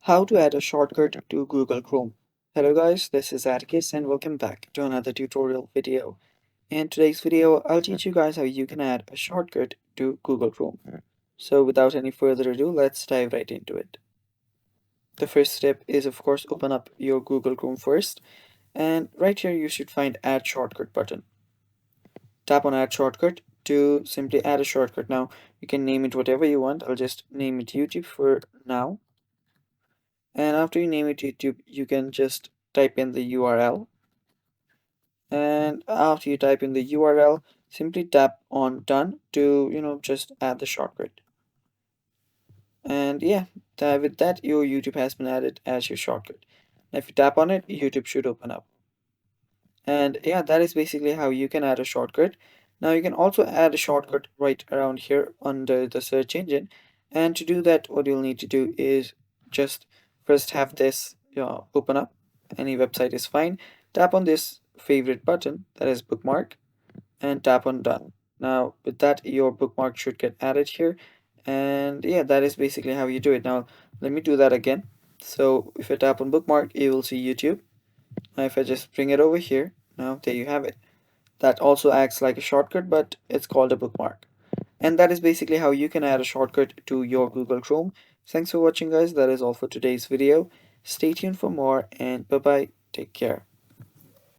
How to add a shortcut to Google Chrome. Hello guys, this is Atticus and welcome back to another tutorial video. In today's video, I'll teach you guys how you can add a shortcut to Google Chrome. So without any further ado, let's dive right into it. The first step is of course open up your Google Chrome first, and right here you should find Add Shortcut button. Tap on Add Shortcut to simply add a shortcut. Now you can name it whatever you want. I'll just name it YouTube for now. And after you name it YouTube, you can just type in the URL. And after you type in the URL, simply tap on done to, just add the shortcut. And yeah, with that, your YouTube has been added as your shortcut. Now, if you tap on it, YouTube should open up. And yeah, that is basically how you can add a shortcut. Now you can also add a shortcut right around here under the search engine. And to do that, what you'll need to do is just first have this open up. Any website is fine. Tap on this favorite button, that is bookmark, and tap on done. Now with that, your bookmark should get added here. And yeah, that is basically how you do it. Now let me do that again. So if I tap on bookmark, you will see YouTube. Now if I just bring it over here, now there you have it. That also acts like a shortcut, but it's called a bookmark. And that is basically how you can add a shortcut to your Google Chrome. Thanks for watching guys. That is all for today's video. Stay tuned for more and bye bye. Take care.